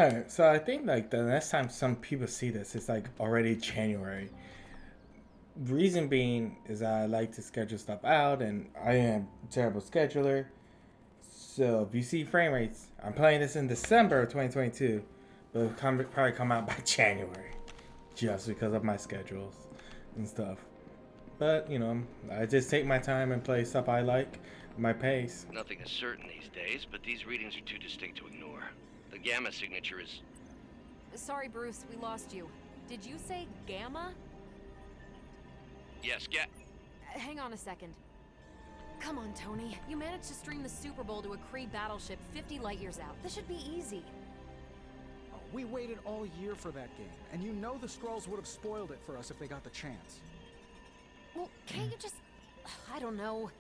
Alright, so I think like the next time some people see this, it's like already January. Reason being is I like to schedule stuff out, and I am a terrible scheduler. So if you see frame rates, I'm playing this in December of 2022, but it'll probably come out by January, just because of my schedules and stuff. But I just take my time and play stuff I like, my pace. Nothing is certain these days, but these readings are too distinct to ignore. The gamma signature is... Sorry, Bruce, we lost you. Did you say Gamma? Yes, Hang on a second. Come on, Tony. You managed to stream the Super Bowl to a Kree battleship 50 light years out. This should be easy. Oh, we waited all year for that game, and you know the Skrulls would have spoiled it for us if they got the chance. Well, can't you just... I don't know.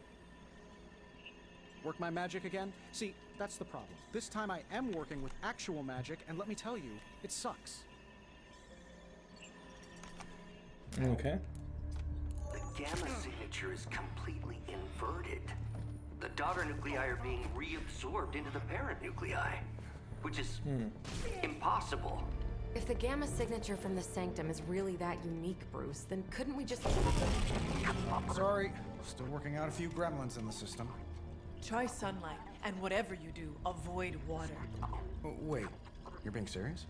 Work my magic again? See, that's the problem. This time I am working with actual magic, and let me tell you, it sucks. Okay. The gamma signature is completely inverted. The daughter nuclei are being reabsorbed into the parent nuclei, which is impossible. If the Gamma signature from the Sanctum is really that unique, Bruce, then couldn't we just... Sorry, still working out a few gremlins in the system. Try sunlight, and whatever you do, avoid water. Oh, wait, you're being serious?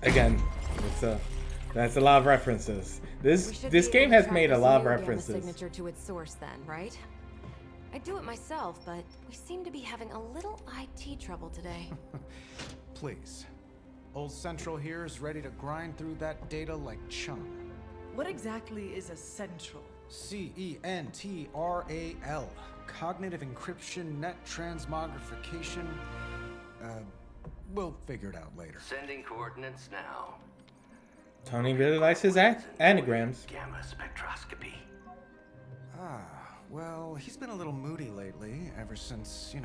Again, that's a lot of references. This game has made a lot of references. Gamma signature to its source, then, right? I'd do it myself, but we seem to be having a little IT trouble today. Please. Old Central here is ready to grind through that data like chum. What exactly is a central? CENTRAL. Cognitive encryption, net transmogrification. We'll figure it out later. Sending coordinates now. Tony really likes his anagrams. Gamma spectroscopy. Well, he's been a little moody lately, ever since,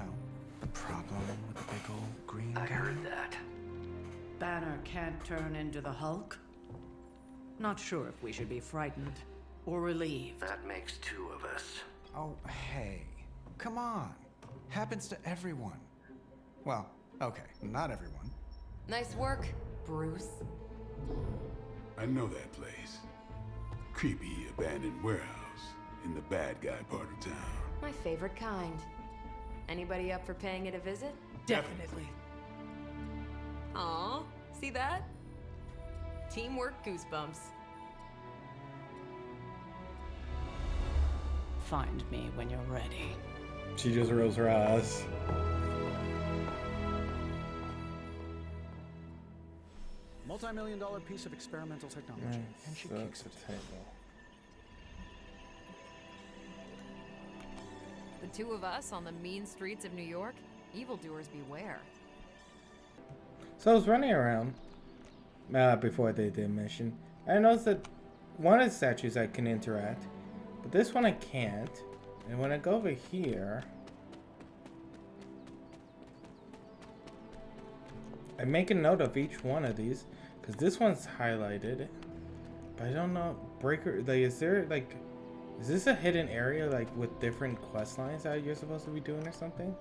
the problem with the big old green guy. I heard that. Banner can't turn into the Hulk? Not sure if we should be frightened or relieved. That makes two of us. Oh, hey. Come on. Happens to everyone. Well, okay, not everyone. Nice work, Bruce. I know that place. Creepy abandoned warehouse in the bad guy part of town. My favorite kind. Anybody up for paying it a visit? Definitely. Aw, see that? Teamwork goosebumps. Find me when you're ready. She just rolls her eyes. Multi-million-dollar piece of experimental technology, and she kicks it. The two of us on the mean streets of New York? Evildoers beware. So I was running around before they did mission. I noticed that one of the statues I can interact, but this one I can't. And when I go over here, I make a note of each one of these because this one's highlighted, but I don't know. Breaker, like, is this a hidden area, like with different quest lines that you're supposed to be doing or something?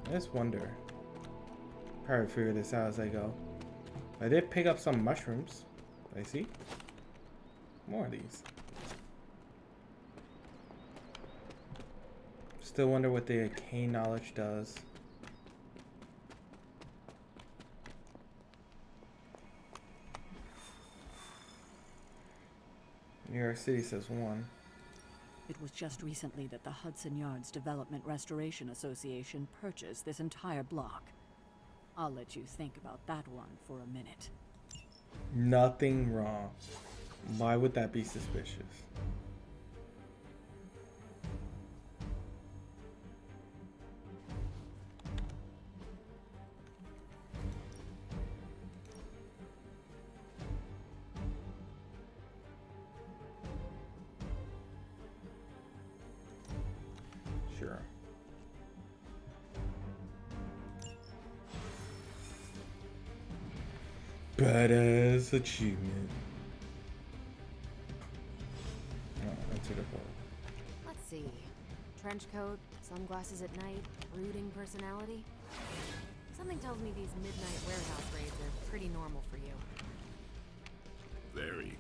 I just wonder. Probably figure this out as I go. I did pick up some mushrooms. I see more of these. Still wonder what the arcane knowledge does. New York City says 1. It was just recently that the Hudson Yards Development Restoration Association purchased this entire block. I'll let you think about that one for a minute. Nothing wrong. Why would that be suspicious? Sure. Badass achievement. Oh, that's it. Let's see. Trench coat, sunglasses at night, brooding personality. Something tells me these midnight warehouse raids are pretty normal for you. Very.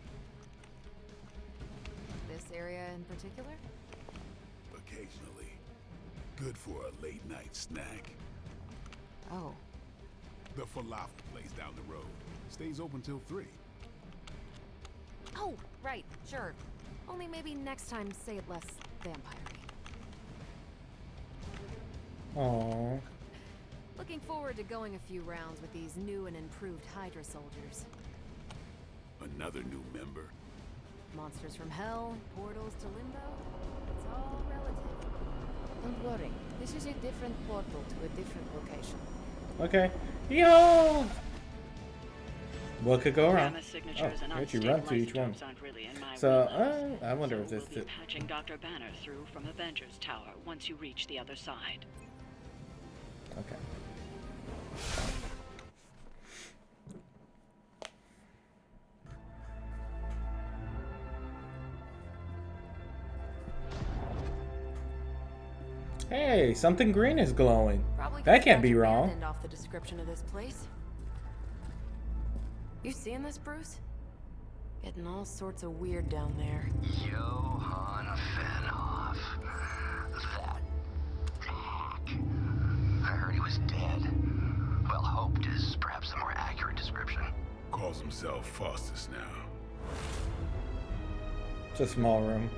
This area in particular? Occasionally. Good for a late night snack. Oh. The falafel place down the road. Stays open till 3. Oh, right, sure. Only maybe next time say it less vampire-y. Aww. Looking forward to going a few rounds with these new and improved Hydra soldiers. Another new member. Monsters from hell, portals to limbo. It's all relative. Don't worry. This is a different portal to a different location. Okay. Yo! What could go wrong? Gamma signatures and I had you run unstable to each one. isotopes aren't really in my So, wheelhouse. I wonder So if this we'll be patching Dr. Banner through from Avengers Tower once you reach the other side. Okay. Hey, something green is glowing. Probably That can't be wrong. abandoned off the description of this place. You seeing this, Bruce? Getting all sorts of weird down there. Johann Fenhoff. That hack. I heard he was dead. Well, hoped is perhaps the more accurate description. Calls himself Faustus now. It's a small room.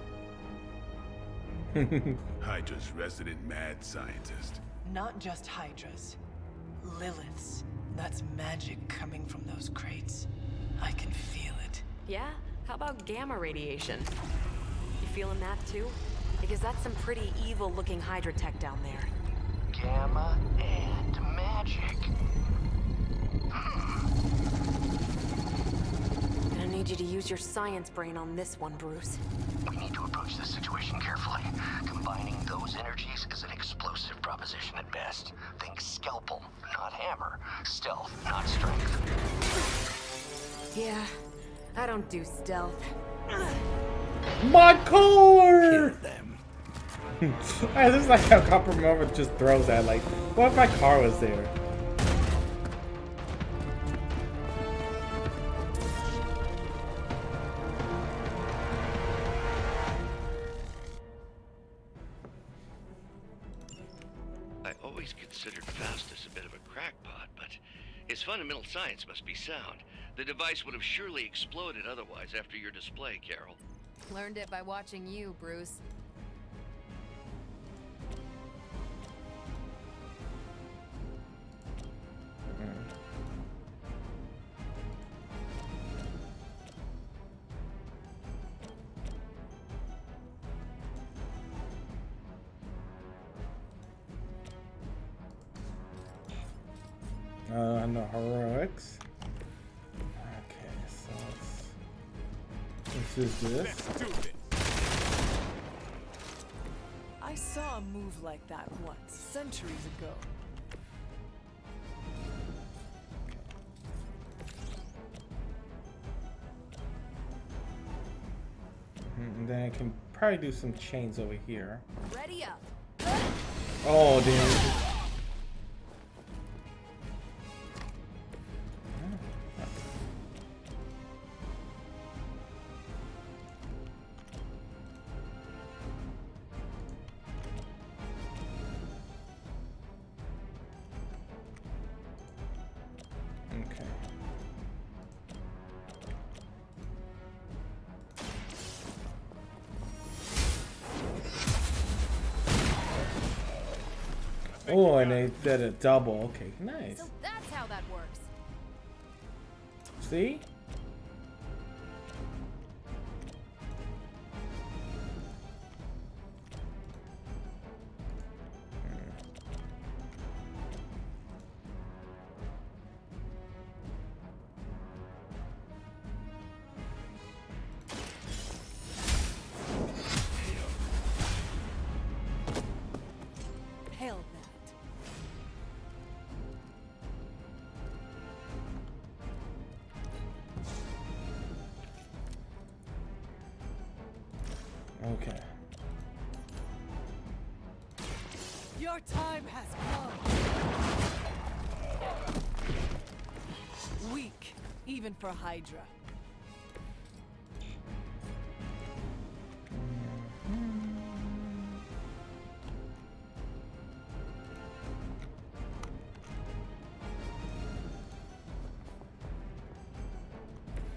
Hydra's resident mad scientist. Not just Hydras. Liliths. That's magic coming from those crates. I can feel it. Yeah? How about gamma radiation? You feeling that too? Because that's some pretty evil-looking Hydra tech down there. Gamma and magic. Gonna need you to use your science brain on this one, Bruce. We need to approach this situation carefully. Combining those energies is an explosive proposition at best. Think scalpel, not hammer. Stealth, not strength. Yeah, I don't do stealth. My car! This is like how Copper Moment just throws that. Like, what if my car was there? I always considered Faustus a bit of a crackpot, but his fundamental science must be sound. The device would have surely exploded otherwise after your display, Carol. Learned it by watching you, Bruce. No heroics. Okay, so let's do this. I saw a move like that once, centuries ago. And then I can probably do some chains over here. Ready up. Oh, damn. Okay. Oh, and they did a double. Okay, nice. So that's how that works. See? Hell that. Okay. Your time has come. even for Hydra.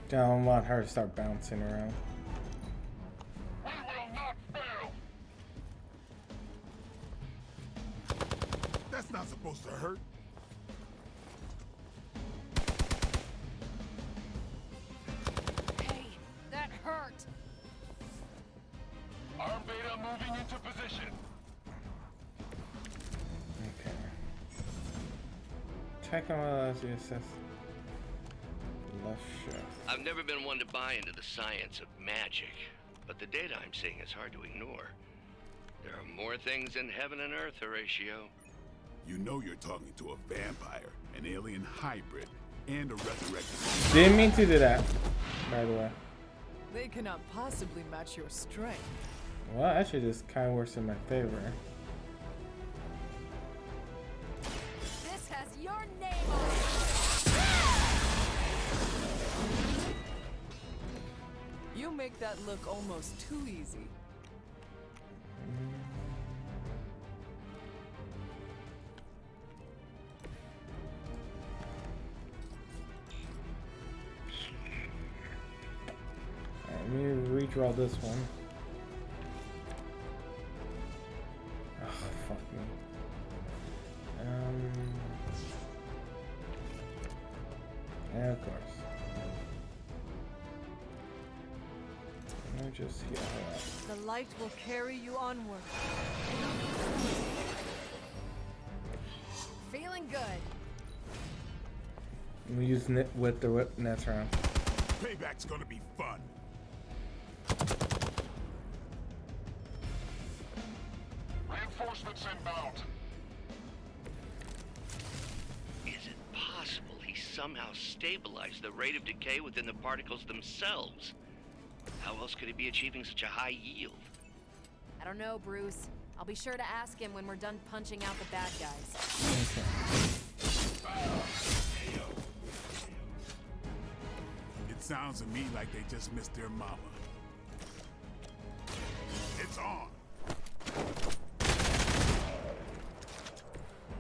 Don't want her to start bouncing around. We will not fail. That's not supposed to hurt. Hey, that hurt. Arm beta moving into position. Okay. Check on as you assess. Left shift. I've never been one to buy into the science of magic, but the data I'm seeing is hard to ignore. There are more things in heaven and earth, Horatio. You know you're talking to a vampire, an alien hybrid, and a resurrected. Didn't mean to do that, by the way. They cannot possibly match your strength. Well, actually, this kind of works in my favor. This has your name on it. You make that look almost too easy. Alright, let me redraw this one. Oh, fuck me. And of course. Let me just heal her up. The light will carry you onward. Feeling good. I'm using it with the whip next round. Payback's gonna be fun. Reinforcements inbound. Is it possible he somehow stabilized the rate of decay within the particles themselves? How else could he be achieving such a high yield? I don't know, Bruce. I'll be sure to ask him when we're done punching out the bad guys. It sounds to me like they just missed their mama. It's on.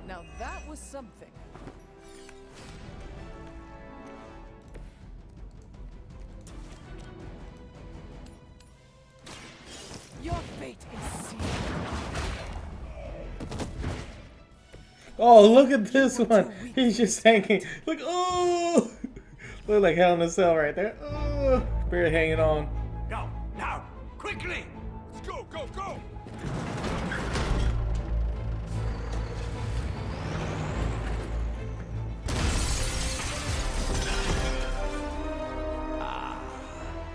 Now that was something. Your fate is sealed. Oh, look at this one. He's just hanging. Look, oh! Look like Hell in a Cell right there. Oh, barely hanging on. No, now, quickly! Let's go, go, go!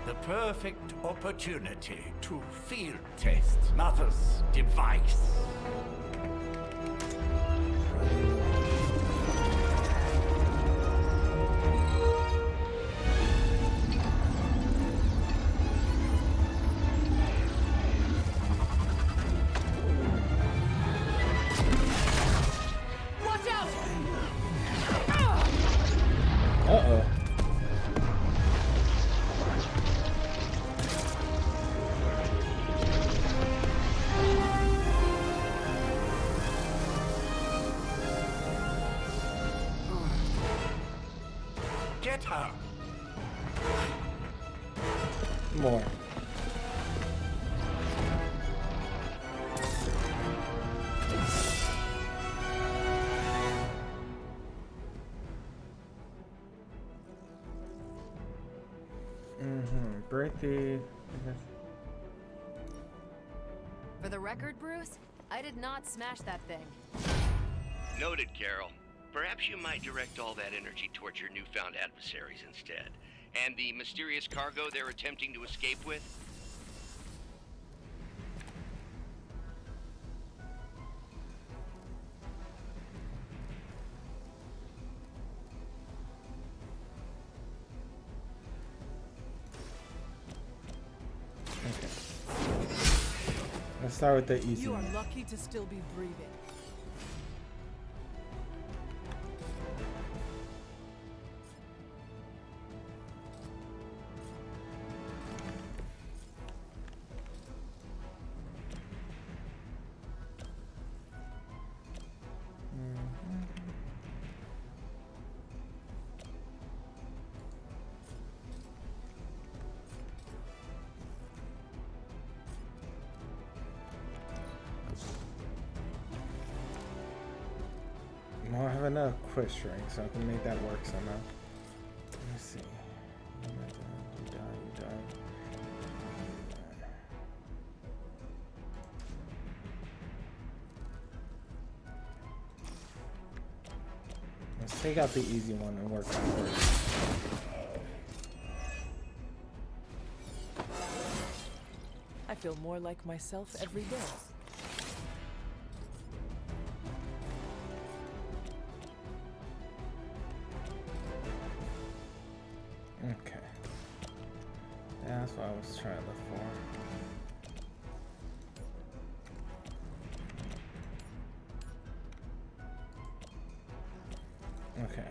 The perfect opportunity to field test Mother's device. Watch out! Uh-oh. Get her! More. Birthday. For the record, Bruce, I did not smash that thing. Noted, Carol. Perhaps you might direct all that energy towards your newfound adversaries instead. And the mysterious cargo they're attempting to escape with? Okay. Let's start with the easy You are one. lucky to still be breathing. enough quick strike, so I can make that work somehow. Let me see. You die. Let's take out the easy one and work backwards. I feel more like myself every day. Okay. Yeah, that's what I was trying to look for. Okay.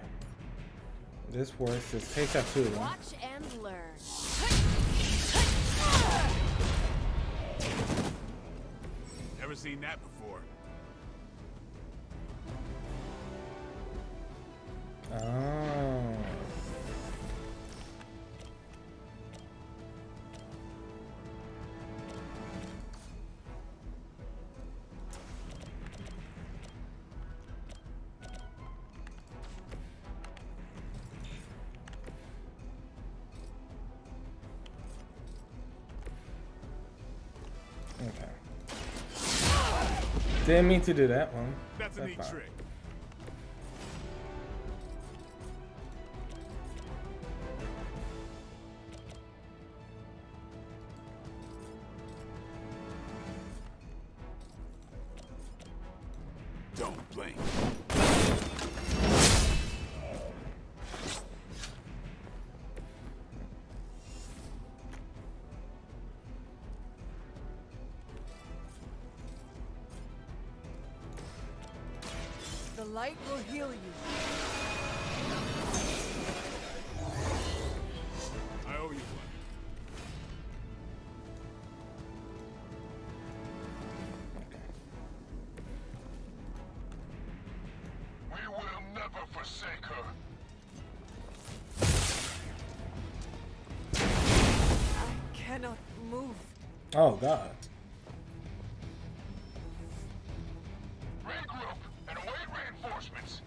This works. This takes out two of them. Watch and learn. Never seen that before. Oh. Okay. Didn't mean to do that one. That's a neat fine. trick. Don't blink. The light will heal you. I owe you one. We will never forsake her. I cannot move. Oh god. Regroup and await reinforcements.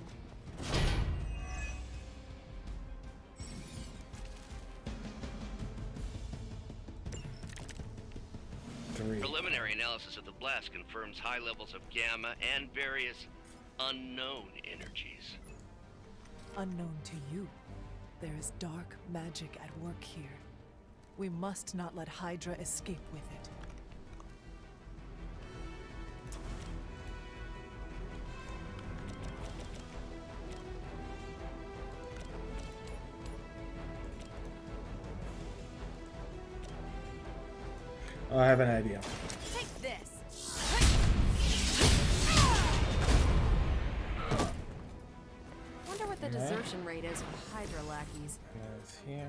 Three. Preliminary analysis of the blast confirms high levels of gamma and various unknown energies. Unknown to you, there is dark magic at work here. We must not let Hydra escape with it. Oh, I have an idea. Take this. Wonder what the Alright. desertion rate is for Hydra lackeys. That's here.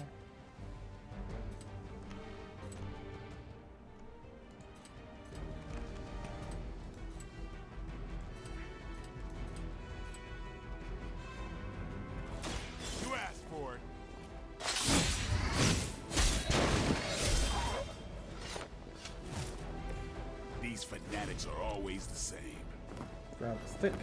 You asked for it. These fanatics are always the same. Grab the stick.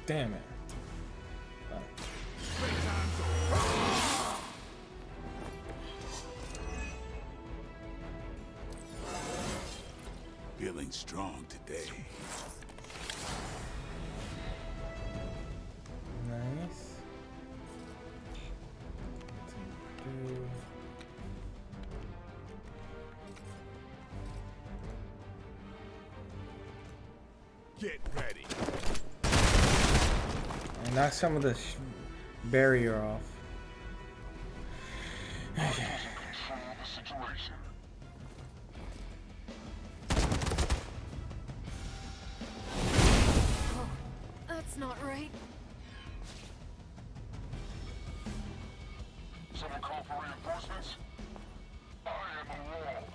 Damn it. Oh. Feeling strong today. Nice. Do. Get ready. And knock some of the barrier off. Okay. Control the situation. Oh, that's not right. Someone call for reinforcements? I am a wall.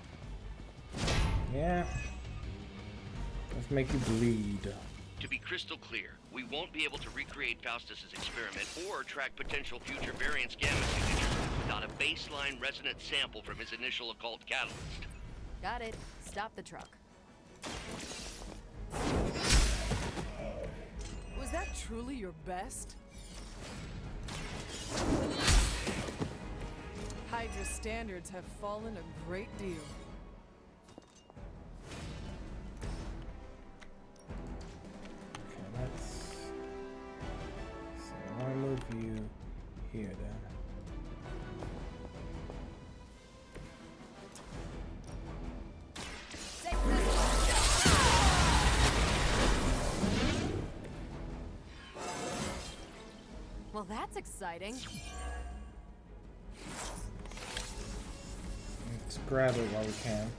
Yeah. Let's make you bleed. To be crystal clear, we won't be able to recreate Faustus's experiment or track potential future variants gamma signatures without a baseline resonant sample from his initial occult catalyst. Got it. Stop the truck. Was that truly your best? Hydra standards have fallen a great deal. Okay, let's. So I want to move you here then. Well, that's exciting. Let's grab it while we can.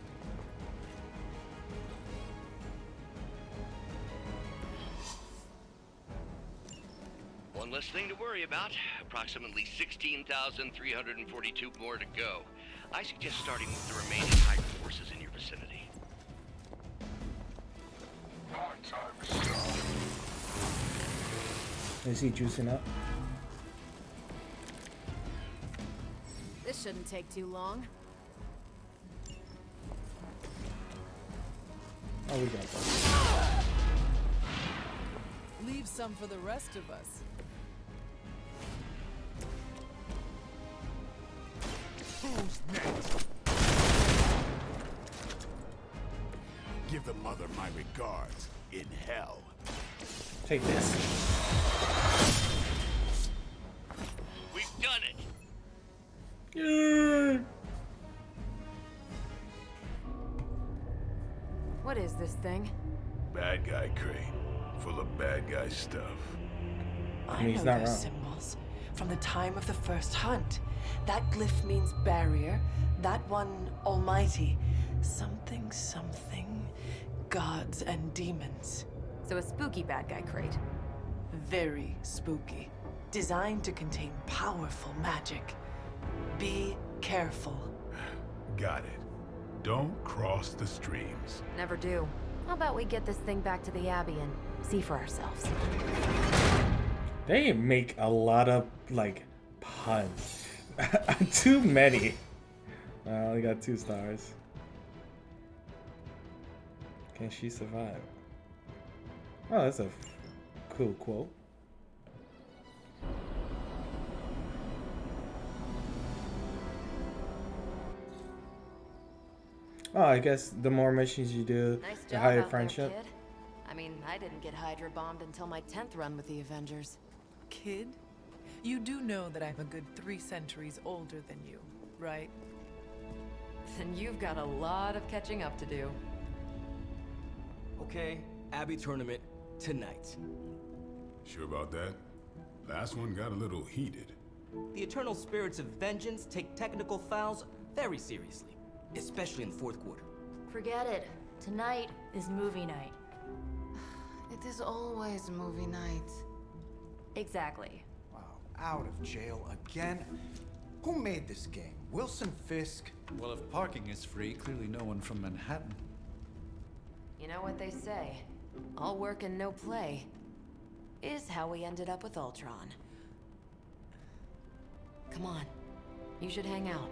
One less thing to worry about. Approximately 16,342 more to go. I suggest starting with the remaining Hydra forces in your vicinity. Is he juicing up? This shouldn't take too long. Oh, we got that. Leave some for the rest of us. Who's next? Give the mother my regards in hell. Take this. We've done it! Yeah. What is this thing? Bad guy crate, full of bad guy stuff. I mean, he's not those wrong. symbols from the time of the first hunt. That glyph means barrier, that one almighty. Something, something, gods and demons. So a spooky bad guy crate. Very spooky. Designed to contain powerful magic. Be careful. Got it. Don't cross the streams. Never do. How about we get this thing back to the Abbey and see for ourselves? They make a lot of like puns. Too many. I only got 2 stars. Can she survive? Oh, that's a cool quote. Oh, I guess the more missions you do, Nice the job higher out friendship. there, kid. I mean, I didn't get Hydra bombed until my 10th run with the Avengers. Kid, you do know that I'm a good 3 centuries older than you, right? Then you've got a lot of catching up to do. Okay, Abbey tournament tonight. Sure about that? Last one got a little heated. The eternal spirits of vengeance take technical fouls very seriously, especially in the fourth quarter. Forget it. Tonight is movie night. It is always movie night. Exactly. Wow, out of jail again? Who made this game? Wilson Fisk? Well, if parking is free, clearly no one from Manhattan. You know what they say? All work and no play is how we ended up with Ultron. Come on. You should hang out.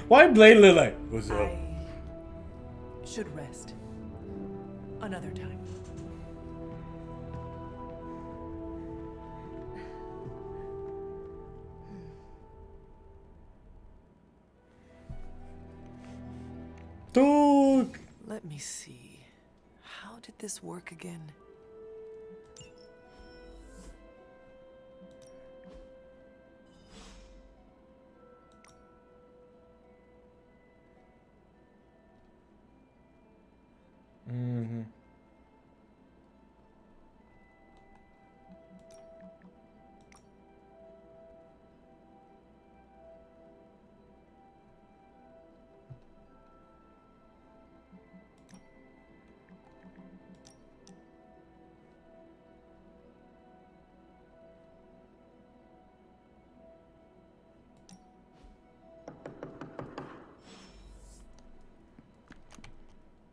Why blatantly like, what's up? I should rest. Another time. Dog. Let me see. How did this work again? Mm-hmm.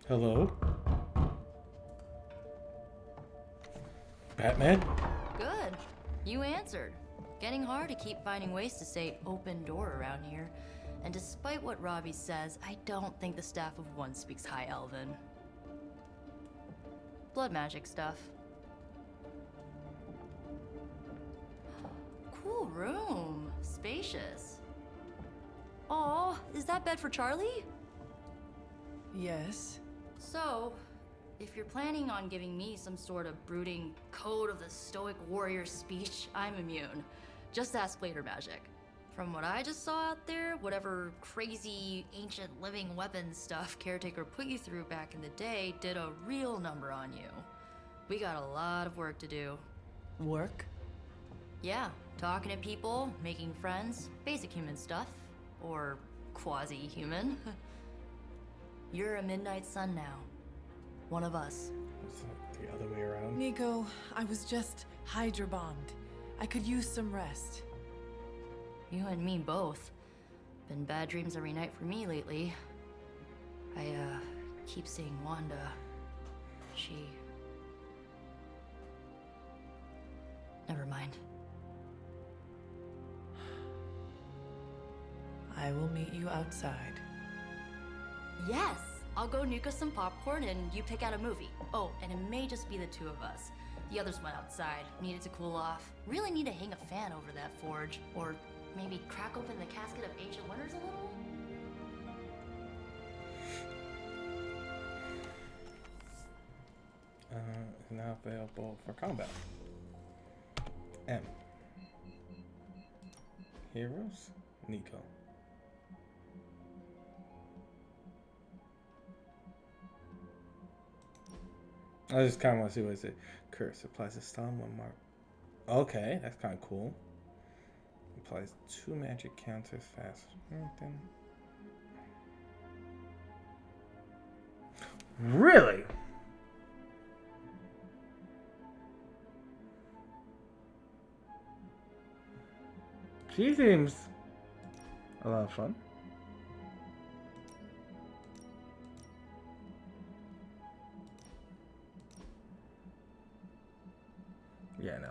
Hello? Batman? Good. You answered. Getting hard to keep finding ways to say open door around here. And despite what Robbie says, I don't think the staff of One speaks High Elven. Blood magic stuff. Cool room. Spacious. Aw, is that bed for Charlie? Yes. So, if you're planning on giving me some sort of brooding code of the stoic warrior speech, I'm immune. Just ask later, Magic. From what I just saw out there, whatever crazy ancient living weapons stuff Caretaker put you through back in the day did a real number on you. We got a lot of work to do. Work? Yeah, talking to people, making friends, basic human stuff. Or quasi-human. You're a Midnight Sun now. One of us. It's the other way around. Nico, I was just Hydra bombed. I could use some rest. You and me both. Been bad dreams every night for me lately. I, keep seeing Wanda. She... Never mind. I will meet you outside. Yes! I'll go nuke us some popcorn and you pick out a movie. Oh, and it may just be the two of us. The others went outside, needed to cool off. Really need to hang a fan over that forge. Or maybe crack open the casket of ancient wonders a little? Is now available for combat. M. Heroes? Nico. I just kind of want to see what it is. Curse applies a stun one mark. Okay, that's kind of cool. Applies 2 magic counters fast. Really? She seems a lot of fun. Yeah, no.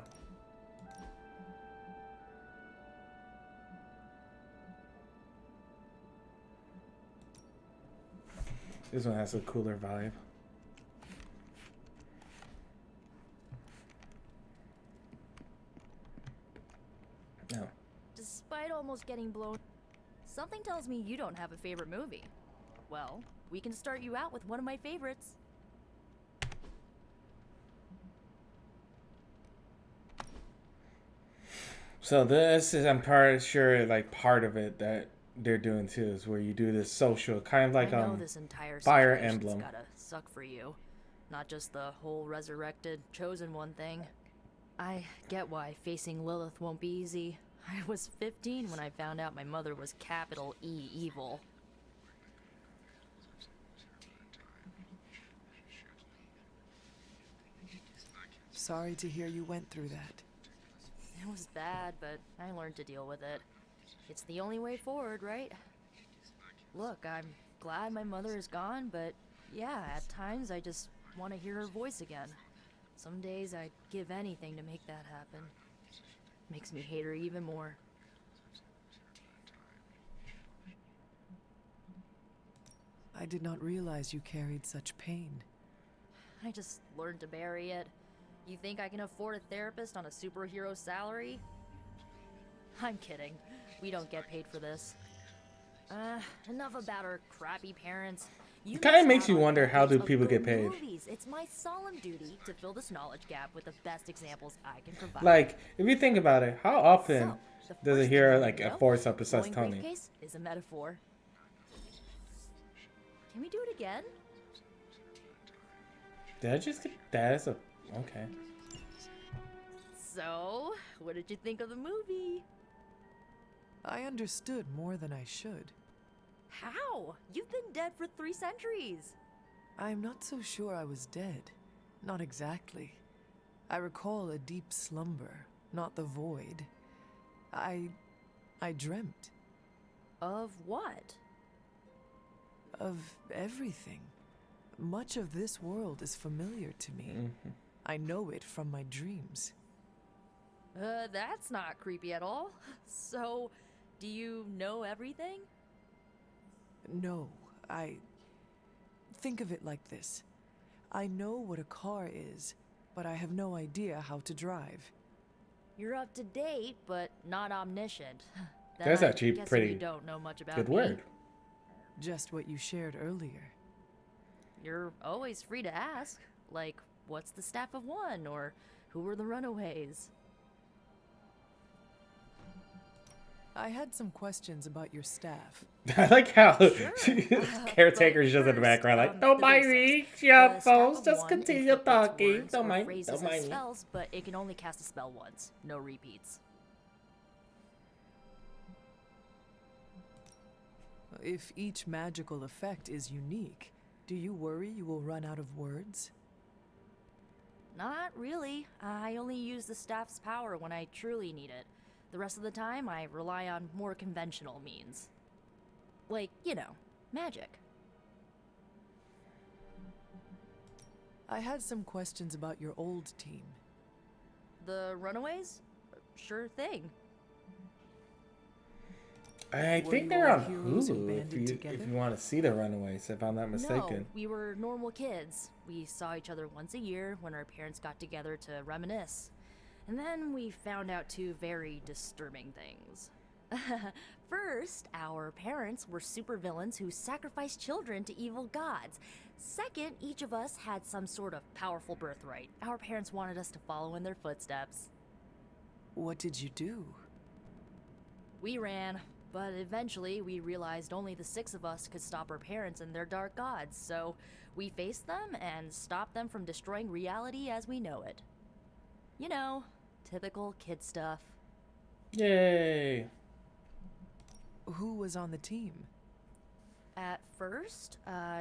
This one has a cooler vibe. No. Despite almost getting blown, something tells me you don't have a favorite movie. Well, we can start you out with one of my favorites. So this is, I'm pretty sure, like part of it that they're doing too is where you do this social, kind of like I know this entire Fire situation's Emblem. gotta suck for you, not just the whole resurrected, chosen one thing. I get why facing Lilith won't be easy. I was 15 when I found out my mother was capital E evil. Sorry to hear you went through that. It was bad, but I learned to deal with it. It's the only way forward, right? Look, I'm glad my mother is gone, but yeah, at times I just want to hear her voice again. Some days I'd give anything to make that happen. Makes me hate her even more. I did not realize you carried such pain. I just learned to bury it. You think I can afford a therapist on a superhero salary? I'm kidding. We don't get paid for this. Enough about our crappy parents. It kind of makes you wonder, how do people get paid? Movies. It's my solemn duty to fill this knowledge gap with the best examples I can provide. Like, if you think about it, how often does a hero like a force up besides Blowing Tony? briefcase is a metaphor. Can we do it again? Did I just get that as a okay? So, what did you think of the movie? I understood more than I should. How? You've been dead for 3 centuries. I'm not so sure I was dead. Not exactly. I recall a deep slumber, not the void. I dreamt. Of what? Of everything. Much of this world is familiar to me. I know it from my dreams. That's not creepy at all. So, do you know everything? No, I... Think of it like this. I know what a car is, but I have no idea how to drive. You're up to date, but not omniscient. That's Then actually I'm guessing pretty you don't know much about good me. word. Just what you shared earlier. You're always free to ask. Like, what's the staff of one? Or who were the runaways? I had some questions about your staff. I like how Sure. caretaker's just in the background, like, don't mind me, yeah, The staff folks, of just one continue encrypts talking. words Don't or mind, phrases don't as mind me. spells, but it can only cast a spell once. No repeats. If each magical effect is unique, do you worry you will run out of words? Not really. I only use the staff's power when I truly need it. The rest of the time, I rely on more conventional means. Like, you know, magic. I had some questions about your old team. The runaways? Sure thing. I Were think you they're all on heroes who Hulu banded if together? you want to see the Runaways, if I'm not mistaken. No, we were normal kids. We saw each other once a year when our parents got together to reminisce. And then we found out two very disturbing things. First, our parents were supervillains who sacrificed children to evil gods. Second, each of us had some sort of powerful birthright. Our parents wanted us to follow in their footsteps. What did you do? We ran, but eventually we realized only the 6 of us could stop our parents and their dark gods, so we faced them and stopped them from destroying reality as we know it. You know, typical kid stuff. Yay! Who was on the team? At first,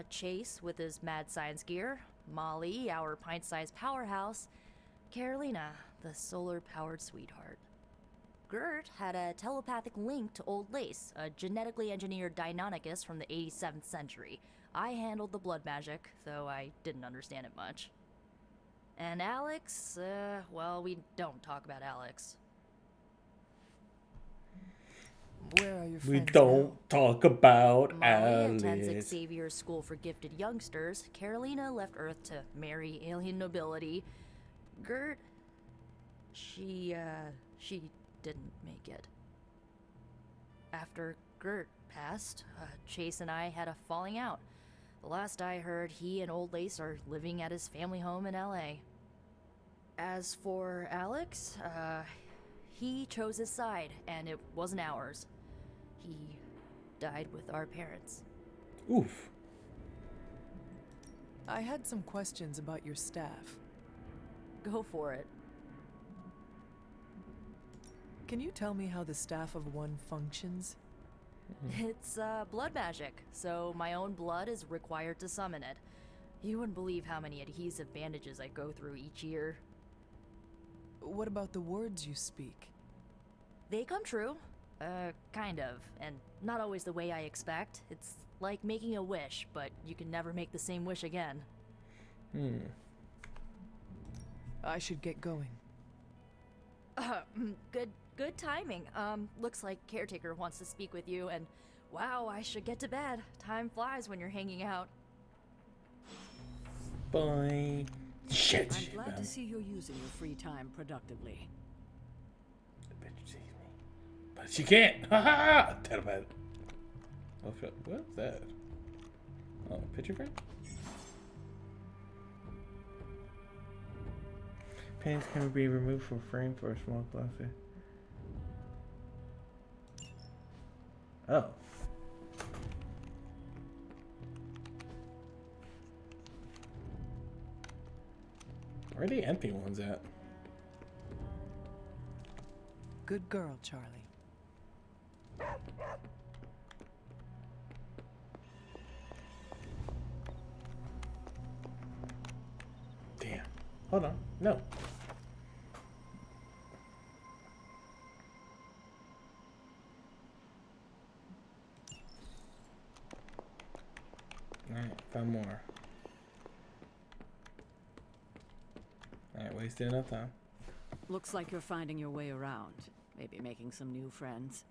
Chase with his mad science gear, Molly, our pint-sized powerhouse, Carolina, the solar-powered sweetheart. Gert had a telepathic link to Old Lace, a genetically engineered Deinonychus from the 87th century. I handled the blood magic, though I didn't understand it much. And Alex, well, we don't talk about Alex. Where are your friends We don't talk about Molly attends Alice. Xavier's School for Gifted Youngsters. Carolina left Earth to marry alien nobility. Gert, she didn't make it. After Gert passed, Chase and I had a falling out. The last I heard, he and Old Lace are living at his family home in LA. As for Alex, he chose his side, and it wasn't ours. He died with our parents. Oof. I had some questions about your staff. Go for it. Can you tell me how the staff of one functions? It's blood magic, so my own blood is required to summon it. You wouldn't believe how many adhesive bandages I go through each year. What about the words you speak? They come true. Kind of. And not always the way I expect. It's like making a wish, but you can never make the same wish again. I should get going. Good timing. Looks like Caretaker wants to speak with you, and wow, I should get to bed. Time flies when you're hanging out. Bye. Shit. I'm glad to see you're using your free time productively. The bitch sees me. But she can't. Ha ha! Telepath. What's that? Oh, picture frame? Paintings can be removed from frame for a small cluster. Oh. Where are the empty ones at? Good girl, Charlie. Damn. Hold on. No. Alright, found more. Wasting enough time. Looks like you're finding your way around. Maybe making some new friends.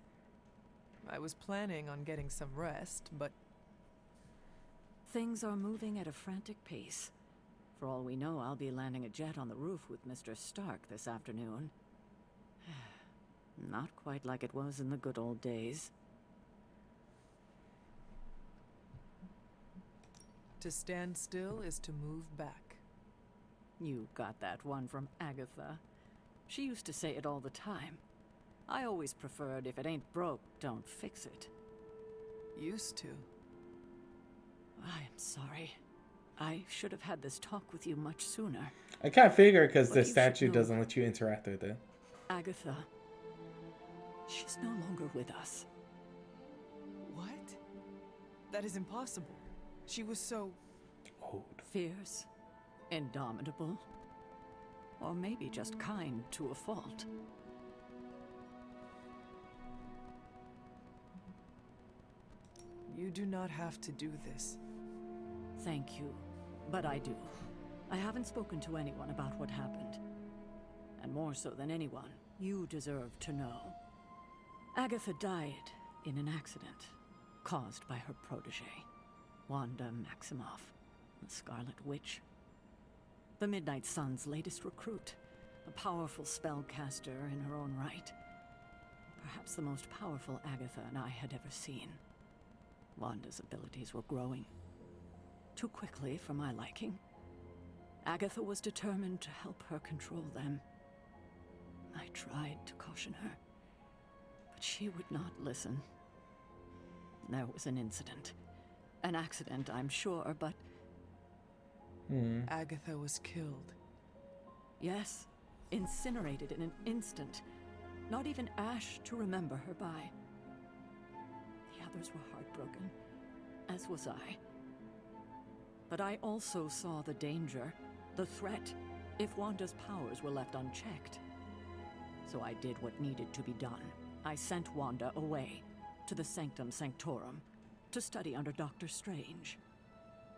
I was planning on getting some rest, but things are moving at a frantic pace. For all we know, I'll be landing a jet on the roof with Mr. Stark this afternoon. Not quite like it was in the good old days. to stand still is to move back. You got that one from Agatha. She used to say it all the time. I always preferred if it ain't broke, don't fix it. Used to. I am sorry. I should have had this talk with you much sooner. I can't figure because But the you should statue know- doesn't let you interact with it. Agatha. She's no longer with us. What? That is impossible. She was so... old. Fierce, indomitable, or maybe just kind to a fault. You do not have to do this. Thank you, but I do. I haven't spoken to anyone about what happened. And more so than anyone, you deserve to know. Agatha died in an accident caused by her protege, Wanda Maximoff, the Scarlet Witch. The Midnight Sun's latest recruit, a powerful spellcaster in her own right. Perhaps the most powerful Agatha and I had ever seen. Wanda's abilities were growing. Too quickly for my liking. Agatha was determined to help her control them. I tried to caution her, but she would not listen. There was an incident. An accident, I'm sure, but... Agatha was killed. Yes, incinerated in an instant. Not even ash to remember her by. The others were heartbroken, as was I. But I also saw the danger, the threat, if Wanda's powers were left unchecked. So I did what needed to be done. I sent Wanda away, to the Sanctum Sanctorum, to study under Doctor Strange.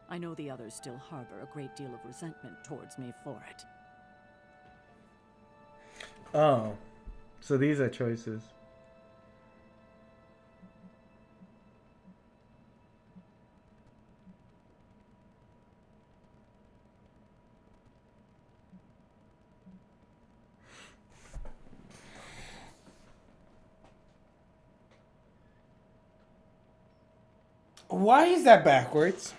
I know the others still harbor a great deal of resentment towards me for it. Oh, so these are choices. Why is that backwards?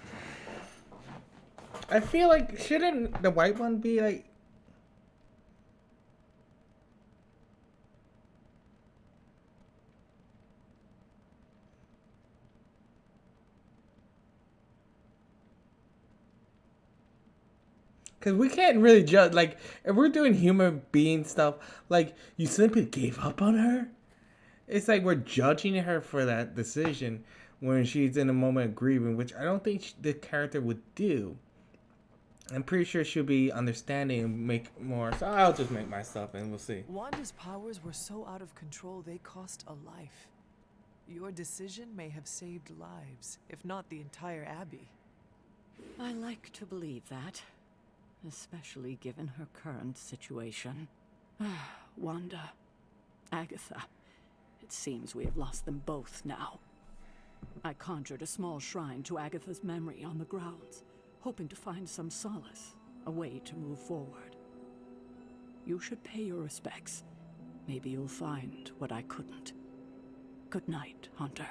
I feel like, shouldn't the white one be like... Because we can't really judge, like, if we're doing human being stuff, like, you simply gave up on her? It's like we're judging her for that decision when she's in a moment of grieving, which I don't think the character would do. I'm pretty sure she'll be understanding and make more, so I'll just make my stuff and we'll see. Wanda's powers were so out of control they cost a life. Your decision may have saved lives, if not the entire Abbey. I like to believe that, especially given her current situation. Wanda, Agatha, it seems we have lost them both now. I conjured a small shrine to Agatha's memory on the grounds, hoping to find some solace, a way to move forward. You should pay your respects. Maybe you'll find what I couldn't. Good night, Hunter.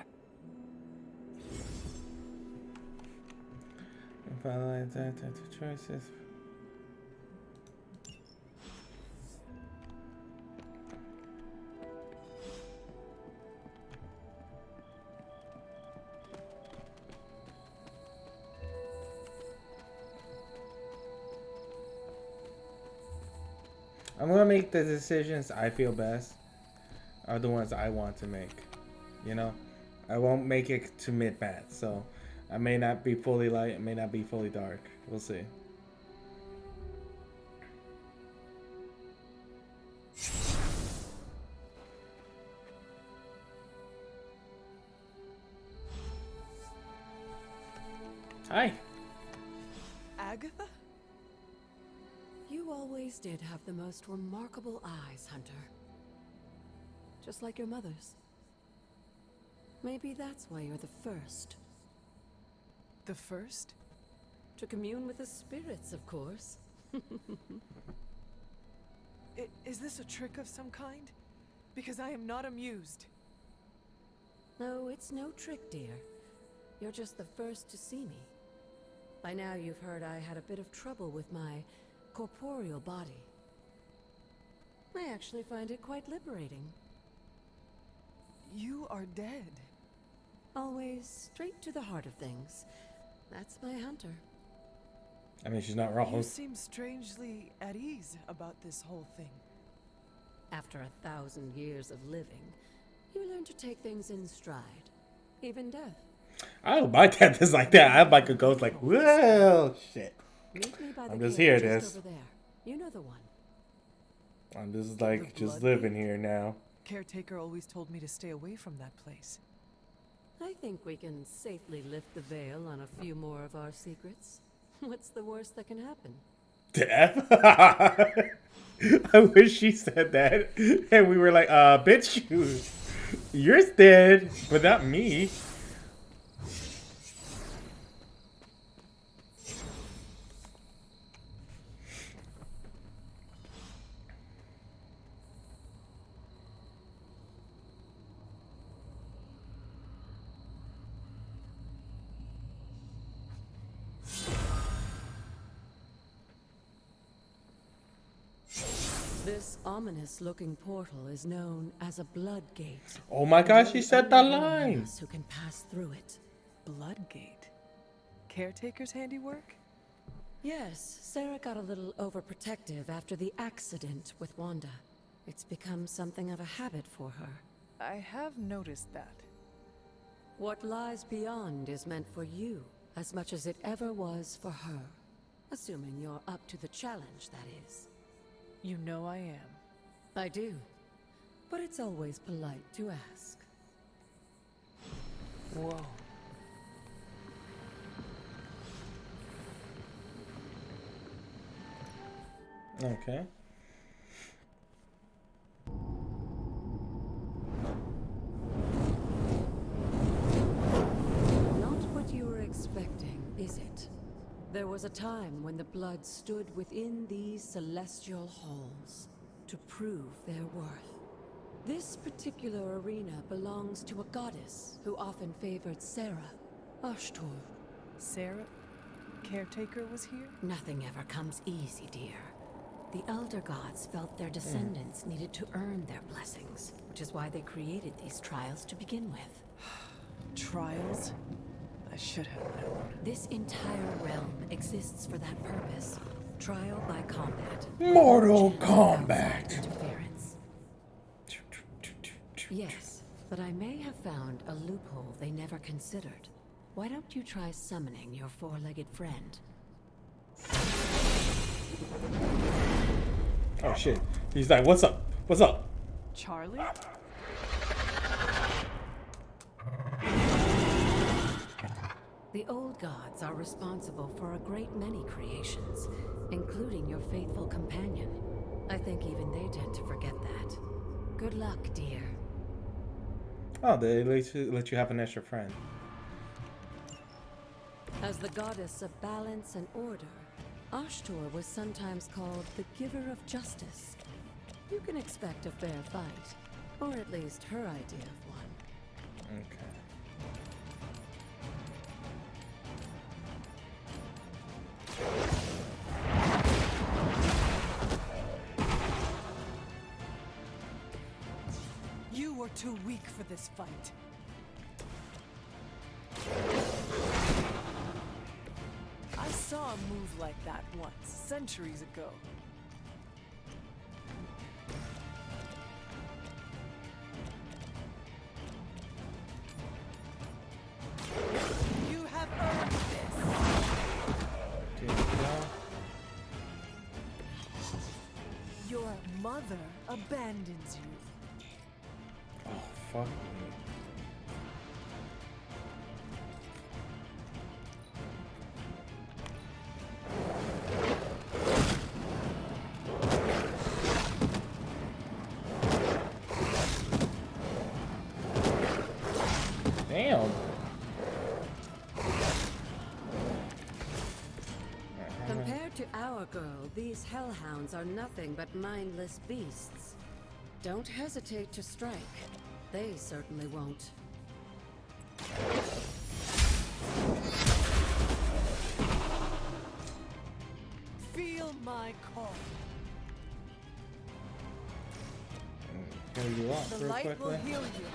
If I like that, that's the choices. I'm gonna make the decisions I feel best are the ones I want to make. You know, I won't make it to mid-bat, so I may not be fully light, it may not be fully dark. We'll see. Hi. Agatha? You always did have the most remarkable eyes, Hunter. Just like your mother's. Maybe that's why you're the first. The first? To commune with the spirits, of course. Is this a trick of some kind? Because I am not amused. No, it's no trick, dear. You're just the first to see me. By now you've heard I had a bit of trouble with my corporeal body. I actually find it quite liberating. You are dead. Always straight to the heart of things. That's my Hunter. I mean, she's not wrong. You seem strangely at ease about this whole thing. After 1,000 years of living, you learn to take things in stride. Even death. I don't my death is like that. I'm like a ghost, like, well, shit. Meet me by the I'm just cave here, just this. over there. You know the one. I'm just like, just living here now. Caretaker always told me to stay away from that place. I think we can safely lift the veil on a few more of our secrets. What's the worst that can happen? Death? I wish she said that. And we were like, bitch, you're dead, but not me. This ominous-looking portal is known as a blood gate. Oh my gosh, she said the line. Who can pass through it? Bloodgate? Caretaker's handiwork? Yes, Sarah got a little overprotective after the accident with Wanda. It's become something of a habit for her. I have noticed that. What lies beyond is meant for you as much as it ever was for her. Assuming you're up to the challenge, that is. You know I am. I do. But it's always polite to ask. Whoa. Okay. Not what you were expecting, is it? There was a time when the blood stood within these celestial halls to prove their worth. This particular arena belongs to a goddess who often favored Sarah, Ashtor. Sarah? Caretaker was here? Nothing ever comes easy, dear. The Elder Gods felt their descendants needed to earn their blessings, which is why they created these trials to begin with. Trials? I should have known. This entire realm exists for that purpose. Trial by combat. Mortal Kombat. Interference. Yes, but I may have found a loophole they never considered. Why don't you try summoning your four-legged friend? Oh shit. He's like, what's up? What's up? Charlie? The old gods are responsible for a great many creations, including your faithful companion. I think even they tend to forget that. Good luck, dear. Oh, they let you have an extra friend. As the goddess of balance and order, Ashtor was sometimes called the giver of justice. You can expect a fair fight, or at least her idea of one. Okay. You were too weak for this fight. I saw a move like that once, centuries ago. You have earned this. Okay, go. Your mother abandons you. Oh, fuck me. Damn. Compared to our girl, these hellhounds are nothing but mindless beasts. Don't hesitate to strike. They certainly won't. Feel my call. Heal you up The real light quickly. will heal you.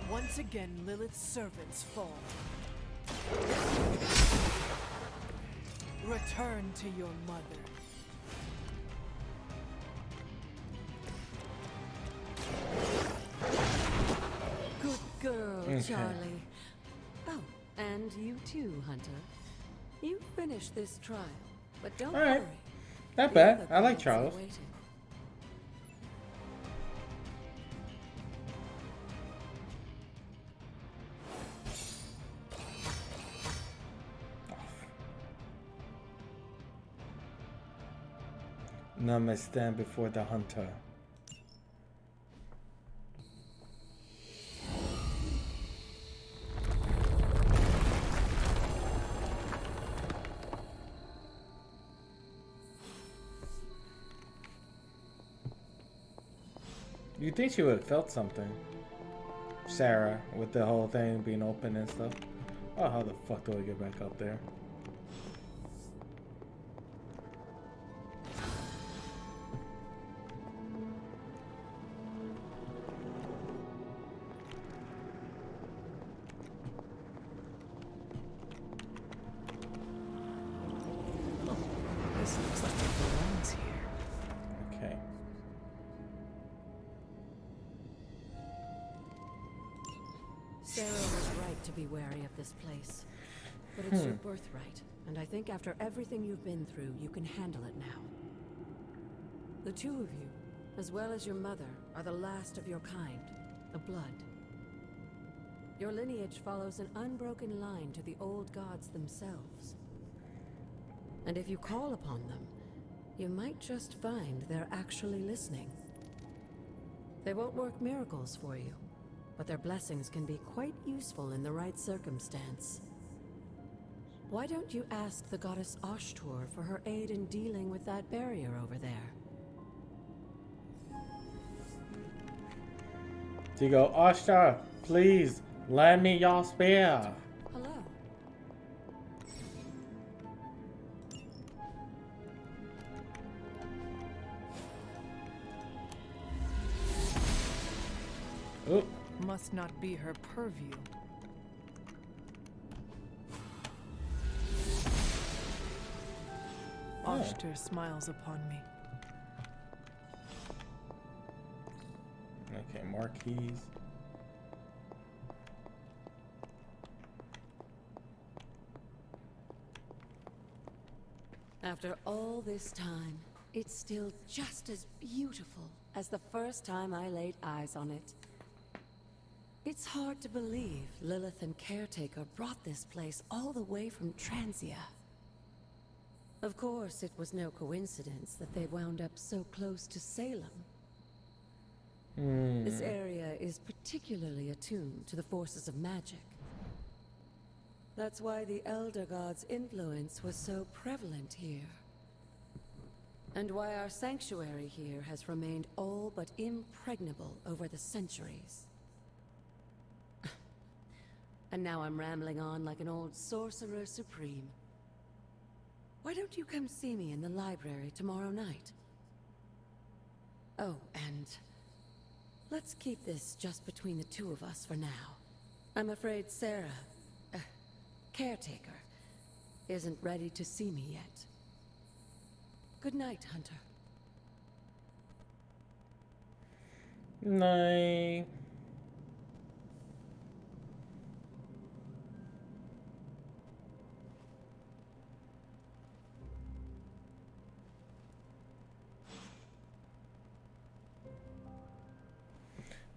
Once again, Lilith's servants fall. Return to your mother. Good girl, Okay. Charlie. Oh, and you too, Hunter. You finished this trial, but don't Alright. worry. Not The bad. other I like gods are Charles. waiting. None may stand before the hunter. You think she would have felt something, Sarah, with the whole thing being open and stuff? Oh, how the fuck do I get back up there? This looks like it belongs here. Okay. Sarah was right to be wary of this place. But it's your birthright, and I think after everything you've been through, you can handle it now. The two of you, as well as your mother, are the last of your kind, the blood. Your lineage follows an unbroken line to the old gods themselves. And if you call upon them, you might just find they're actually listening. They won't work miracles for you, but their blessings can be quite useful in the right circumstance. Why don't you ask the goddess Ashtur for her aid in dealing with that barrier over there? So you go, Ashtar, please, lend me your spear. Hello. Oop. Must not be her purview. Ashtur smiles upon me. Okay, more keys. After all this time, it's still just as beautiful as the first time I laid eyes on it. It's hard to believe Lilith and Caretaker brought this place all the way from Transia. Of course, it was no coincidence that they wound up so close to Salem. This area is particularly attuned to the forces of magic. That's why the Elder God's influence was so prevalent here. And why our sanctuary here has remained all but impregnable over the centuries. And now I'm rambling on like an old sorcerer supreme. Why don't you come see me in the library tomorrow night? Oh, and let's keep this just between the two of us for now. I'm afraid Sarah, Caretaker, isn't ready to see me yet. Good night, Hunter. Night.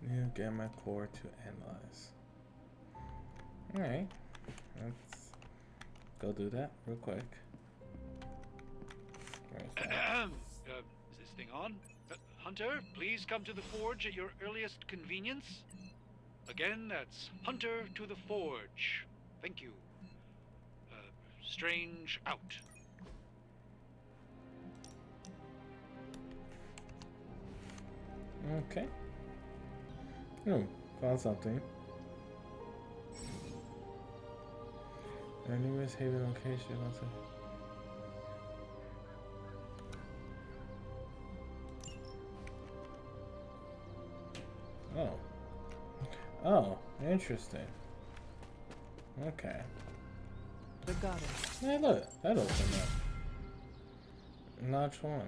New gamma core to analyze. Alright. Let's go do that real quick. Where's that? Is this thing on? Hunter, please come to the forge at your earliest convenience. Again, that's Hunter to the forge. Thank you. Strange out. Okay. Oh, found something. Our newest haven location. Oh. Oh, interesting. Okay. The goddess. Hey, look, that opened up. Notch 1.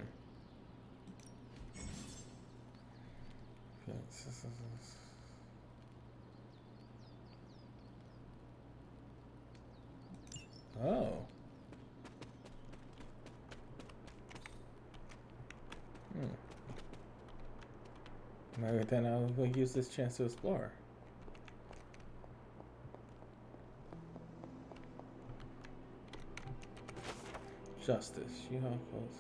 Oh. Maybe then I'll use this chance to explore. Justice. You how close?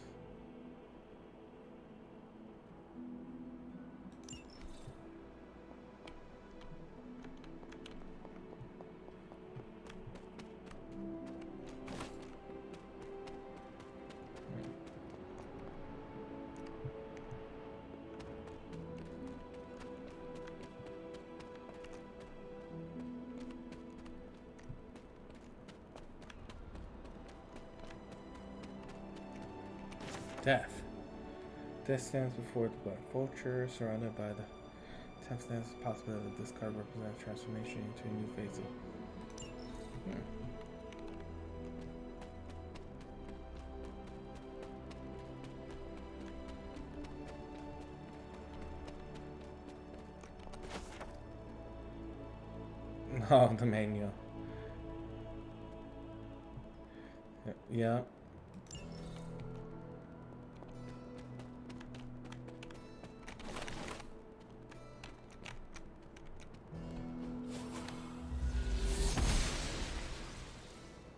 Death. Death stands before the Black Vulture, surrounded by the temp stands the possibility that this card represents transformation into a new phase of... Oh, the manual. Yeah.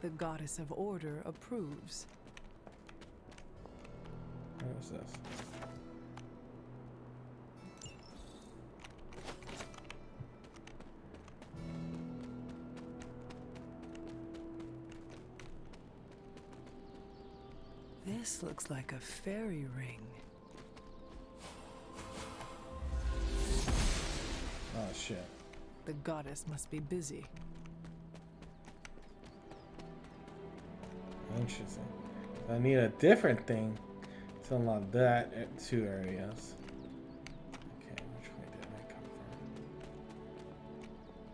The goddess of order approves. What is this? This looks like a fairy ring. Oh shit. The goddess must be busy. Interesting. I need a different thing to unlock that at 2 areas. Okay, which way did I come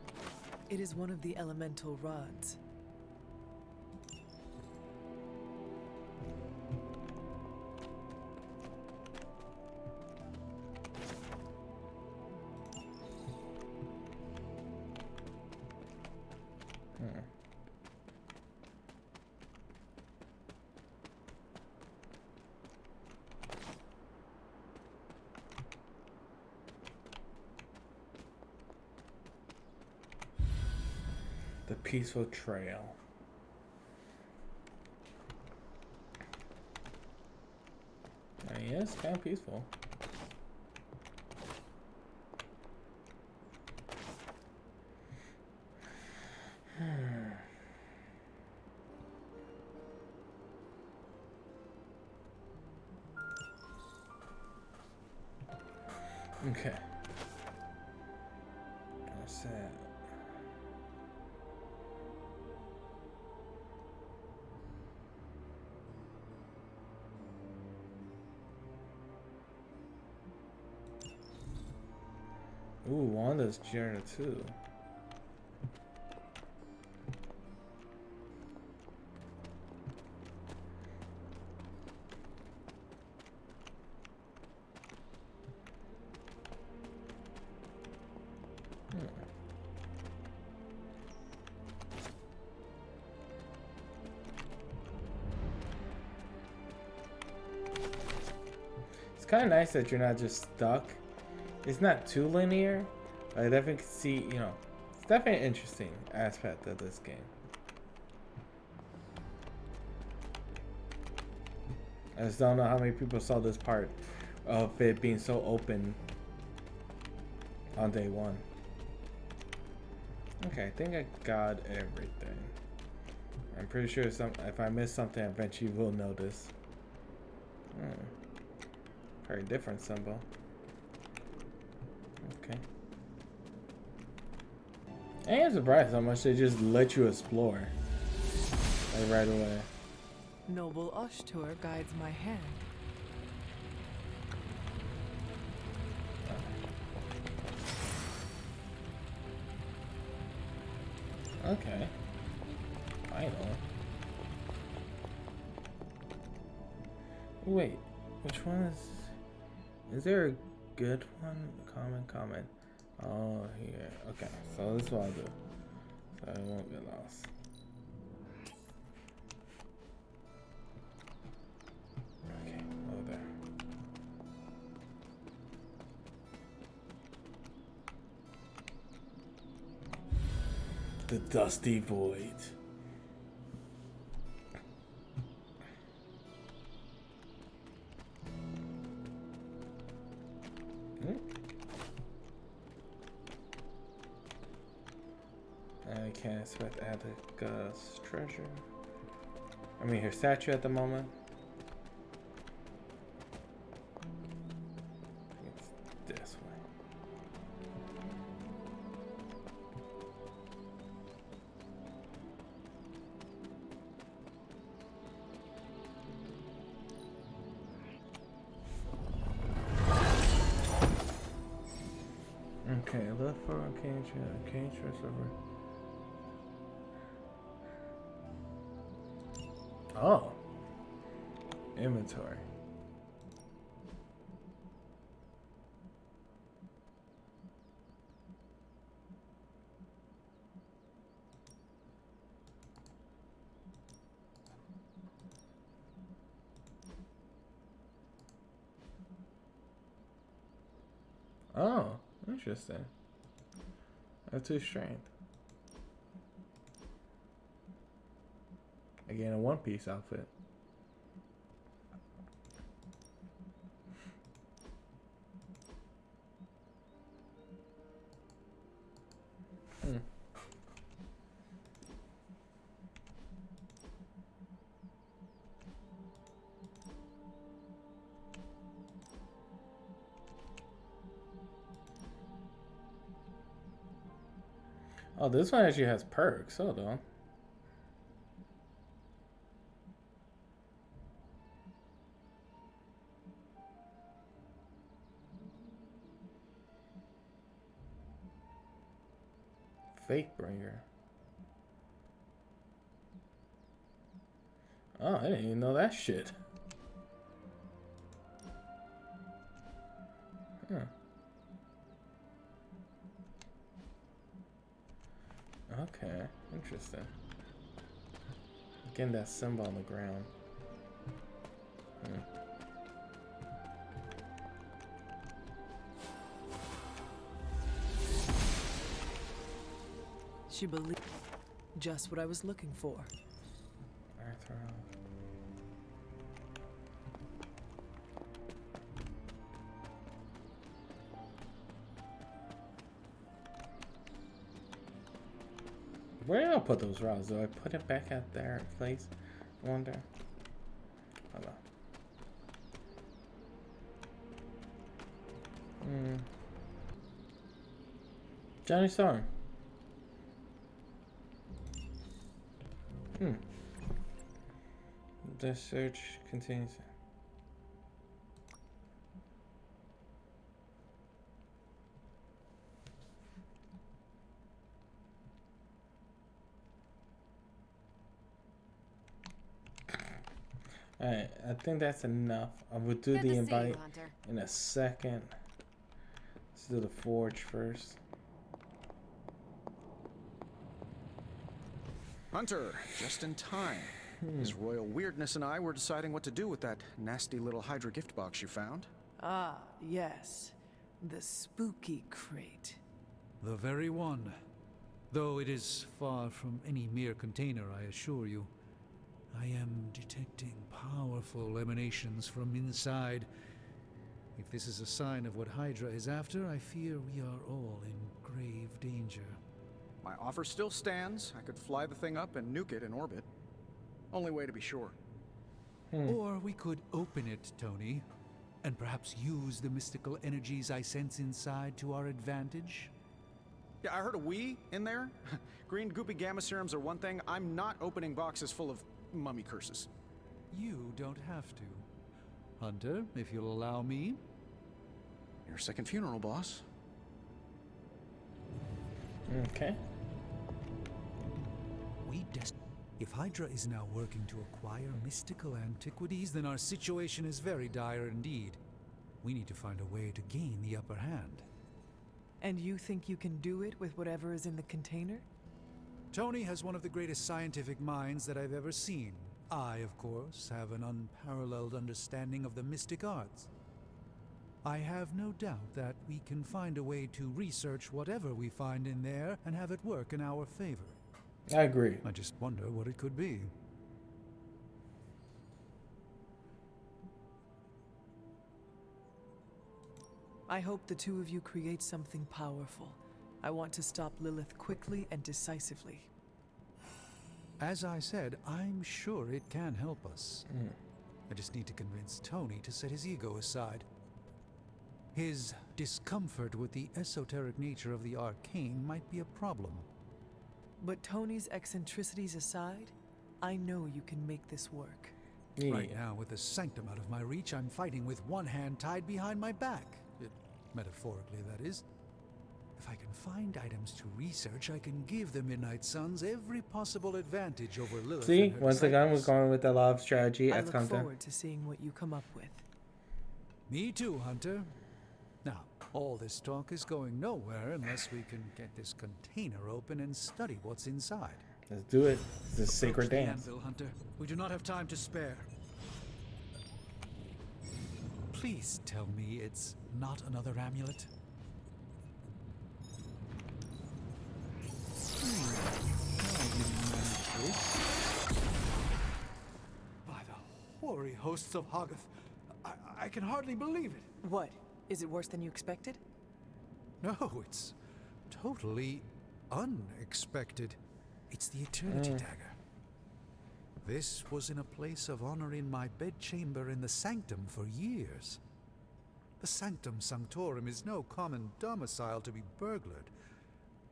from? It is one of the elemental rods. The peaceful trail. Yes, kind of peaceful. Okay. What's that? Ooh, Wanda's journey too. It's kind of nice that you're not just stuck. It's not too linear. I definitely can see, you know, it's definitely an interesting aspect of this game. I just don't know how many people saw this part of it being so open on day one. Okay, I think I got everything. I'm pretty sure if I miss something, I bet you will notice. Very different symbol. Okay. I am surprised how much they just let you explore. Like right away. Noble Ushtur guides my hand. Okay. Final. Wait, which one is there a good one? Comment. Oh, here. Okay, so this is what I'll do. So I won't get lost. Okay, over there. The Dusty Void. I can't expect Attica's treasure. I mean, her statue at the moment. It's this way. Okay, look for arcane treasure over. Oh. Inventory. Oh, interesting. I have 2 strength. Again, a one-piece outfit. Oh, this one actually has perks. Hold on. Fate Bringer. Oh, I didn't even know that shit. Huh. Okay, interesting. Again, that symbol on the ground. She believed. Just what I was looking for. Arthur. Where did I put those rods? Do I put it back at their place? I wonder. Hold on. Johnny Storm. The search continues. Alright, I think that's enough. I will do the invite in a second. Let's do the forge first. Hunter, just in time. His royal weirdness and I were deciding what to do with that nasty little Hydra gift box you found. Ah, yes. The spooky crate. The very one. Though it is far from any mere container, I assure you. I am detecting powerful emanations from inside. If this is a sign of what Hydra is after, I fear we are all in grave danger. My offer still stands. I could fly the thing up and nuke it in orbit. Only way to be sure. Or we could open it, Tony, and perhaps use the mystical energies I sense inside to our advantage. Yeah, I heard a "we" in there. Green goopy gamma serums are one thing. I'm not opening boxes full of mummy curses. You don't have to. Hunter, if you'll allow me. Your second funeral, boss. Okay. If Hydra is now working to acquire mystical antiquities, then our situation is very dire indeed. We need to find a way to gain the upper hand. And you think you can do it with whatever is in the container? Tony has one of the greatest scientific minds that I've ever seen. I, of course, have an unparalleled understanding of the mystic arts. I have no doubt that we can find a way to research whatever we find in there and have it work in our favor. I agree. I just wonder what it could be. I hope the two of you create something powerful. I want to stop Lilith quickly and decisively. As I said, I'm sure it can help us. I just need to convince Tony to set his ego aside. His discomfort with the esoteric nature of the arcane might be a problem. But Tony's eccentricities aside, I know you can make this work. Yeah. Right now, with the sanctum out of my reach, I'm fighting with one hand tied behind my back. Metaphorically, that is. If I can find items to research, I can give the Midnight Suns every possible advantage over Lilith. See, once again, we're going with the love strategy. I look forward to seeing what you come up with. Me too, Hunter. Now, all this talk is going nowhere unless we can get this container open and study what's inside. Let's do it. It's a sacred Approach the dance. anvil, Hunter. We do not have time to spare. Please tell me it's not another amulet. By the hoary hosts of Hoggoth, I can hardly believe it. What? Is it worse than you expected? No, it's totally unexpected. It's the Eternity Dagger. This was in a place of honor in my bedchamber in the Sanctum for years. The Sanctum Sanctorum is no common domicile to be burglared.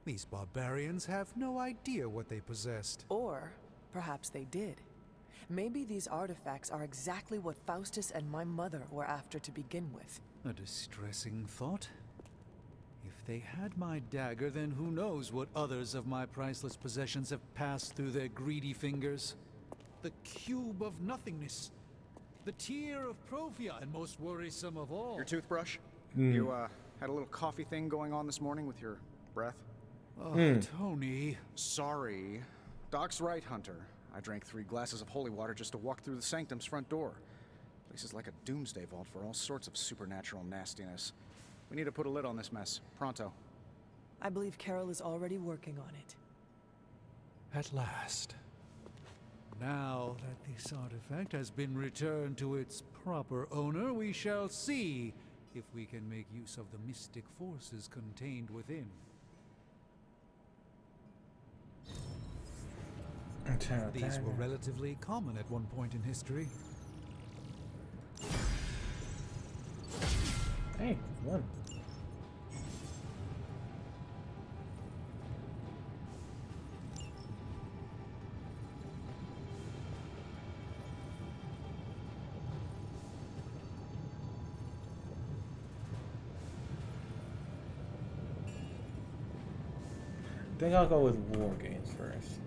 These barbarians have no idea what they possessed. Or perhaps they did. Maybe these artifacts are exactly what Faustus and my mother were after to begin with. A distressing thought. If they had my dagger, then who knows what others of my priceless possessions have passed through their greedy fingers. The cube of nothingness. The tear of Prophia, and most worrisome of all. Your toothbrush? You, had a little coffee thing going on this morning with your breath? Oh, Tony. Sorry. Doc's right, Hunter. I drank 3 glasses of holy water just to walk through the Sanctum's front door. Place is like a doomsday vault for all sorts of supernatural nastiness. We need to put a lid on this mess. Pronto. I believe Carol is already working on it. At last. Now that this artifact has been returned to its proper owner, we shall see if we can make use of the mystic forces contained within. These were relatively common at one point in history. Hey, one. I think I'll go with war games first.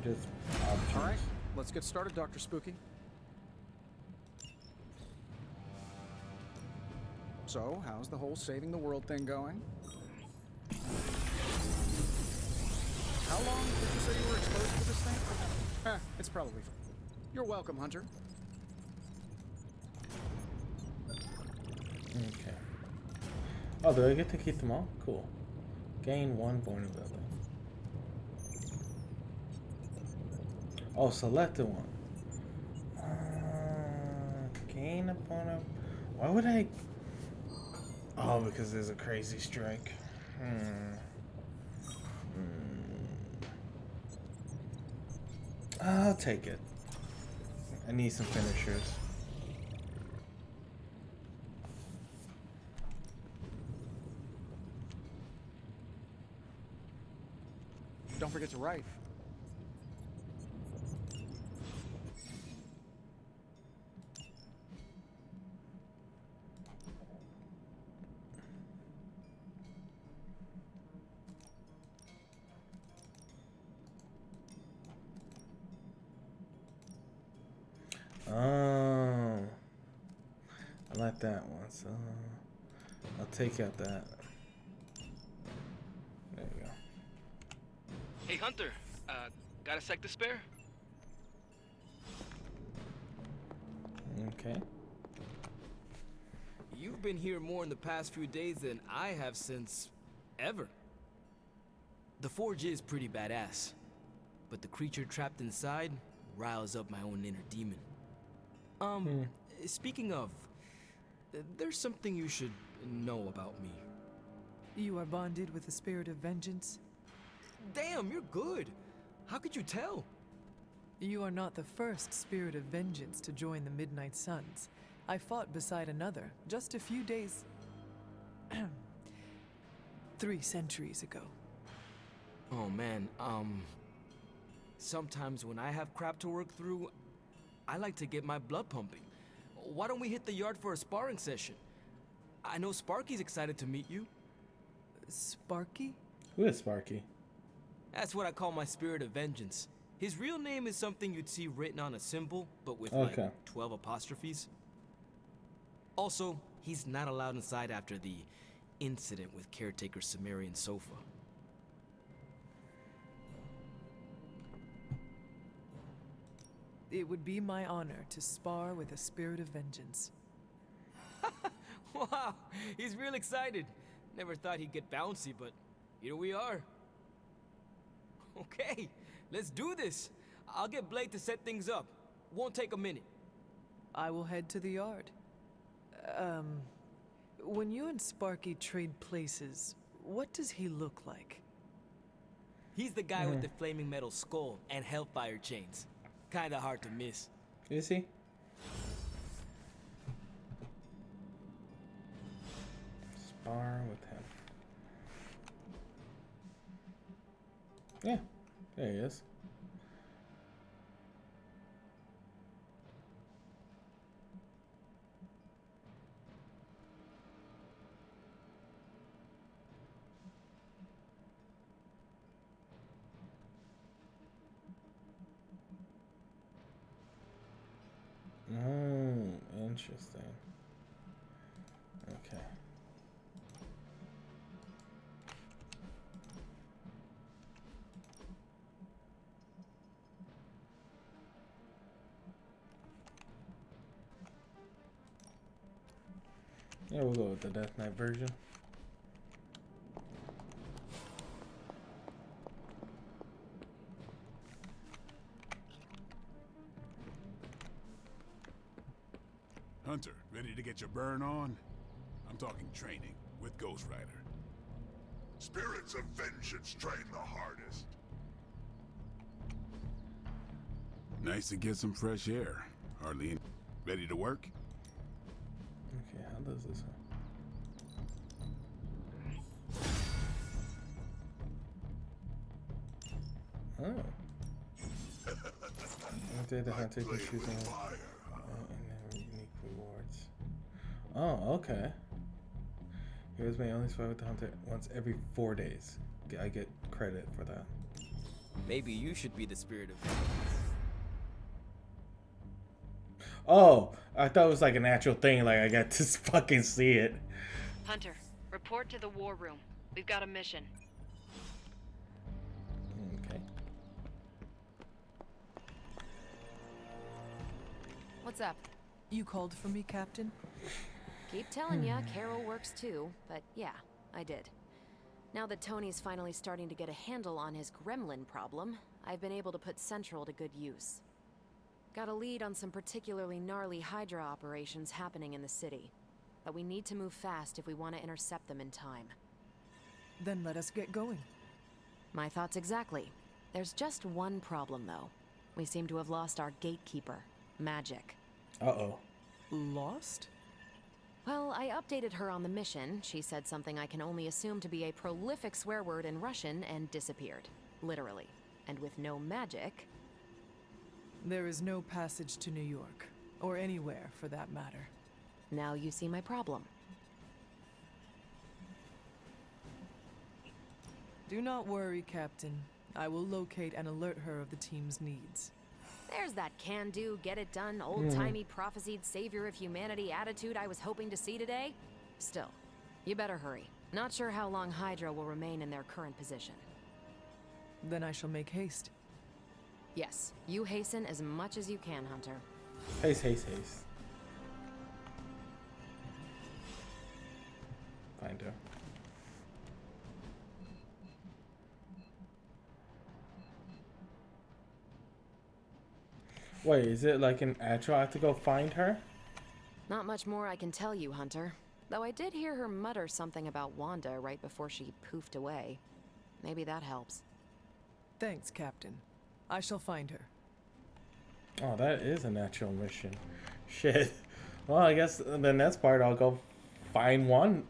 Just options. All right, let's get started, Dr. Spooky. So, how's the whole saving the world thing going? How long did you say you were exposed to this thing? It's probably fine. You're welcome, Hunter. Okay. Oh, do I get to keep them all? Cool. Gain 1 vulnerability. Oh, select the one. Gain upon a. Why would I? Oh, because there's a crazy strike. I'll take it. I need some finishers. Don't forget to write. Oh, I like that one. So I'll take out that. There you go. Hey, Hunter. Got a sec to spare? Okay. You've been here more in the past few days than I have since ever. The forge is pretty badass, but the creature trapped inside riles up my own inner demon. Speaking of, there's something you should know about me. You are bonded with the spirit of vengeance? Damn, you're good. How could you tell? You are not the first spirit of vengeance to join the Midnight Suns. I fought beside another just a few days... 3 centuries ago. Oh man, sometimes when I have crap to work through, I like to get my blood pumping. Why don't we hit the yard for a sparring session? I know Sparky's excited to meet you. Sparky? Who is Sparky? That's what I call my spirit of vengeance. His real name is something you'd see written on a symbol, but with like 12 apostrophes. Also, he's not allowed inside after the incident with caretaker Sumerian Sofa. It would be my honor to spar with a spirit of vengeance. Wow, he's real excited. Never thought he'd get bouncy, but here we are. Okay, let's do this. I'll get Blade to set things up. Won't take a minute. I will head to the yard. When you and Sparky trade places, what does he look like? He's the guy with the flaming metal skull and hellfire chains. Kinda hard to miss. Is he? Spar with him. Yeah, there he is. Oh, interesting. Okay. Yeah, we'll go with the Death Knight version. Hunter, ready to get your burn on? I'm talking training with Ghost Rider. Spirits of vengeance train the hardest. Nice to get some fresh air. Hardly any. Ready to work? Okay, how does this work? Oh. After the hunter can choose and then unique rewards. Oh, okay. Here's my only fight with the hunter once every 4 days. I get credit for that. Maybe you should be the spirit of vengeance. Oh, I thought it was like a natural thing. Like I got to fucking see it. Hunter, report to the war room. We've got a mission. Okay. What's up? You called for me, Captain? Keep telling ya, Carol works too, but yeah, I did. Now that Tony's finally starting to get a handle on his gremlin problem, I've been able to put Central to good use. Got a lead on some particularly gnarly Hydra operations happening in the city. But we need to move fast if we want to intercept them in time. Then let us get going. My thoughts exactly. There's just one problem, though. We seem to have lost our gatekeeper, Magic. Uh-oh. Lost? Well, I updated her on the mission. She said something I can only assume to be a prolific swear word in Russian and disappeared. Literally. And with no magic... There is no passage to New York. Or anywhere, for that matter. Now you see my problem. Do not worry, Captain. I will locate and alert her of the team's needs. There's that can-do, get-it-done, old-timey prophesied savior of humanity attitude I was hoping to see today. Still, you better hurry. Not sure how long Hydra will remain in their current position. Then I shall make haste. Yes, you hasten as much as you can, Hunter. Haste, haste, haste. Find her. Wait, is it like an actual I have to go find her? Not much more I can tell you, Hunter. Though I did hear her mutter something about Wanda right before she poofed away. Maybe that helps. Thanks, Captain. I shall find her. Oh, that is an actual mission. Shit. Well, I guess the next part I'll go find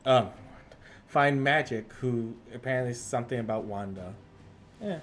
find Magic, who apparently is something about Wanda. Yeah.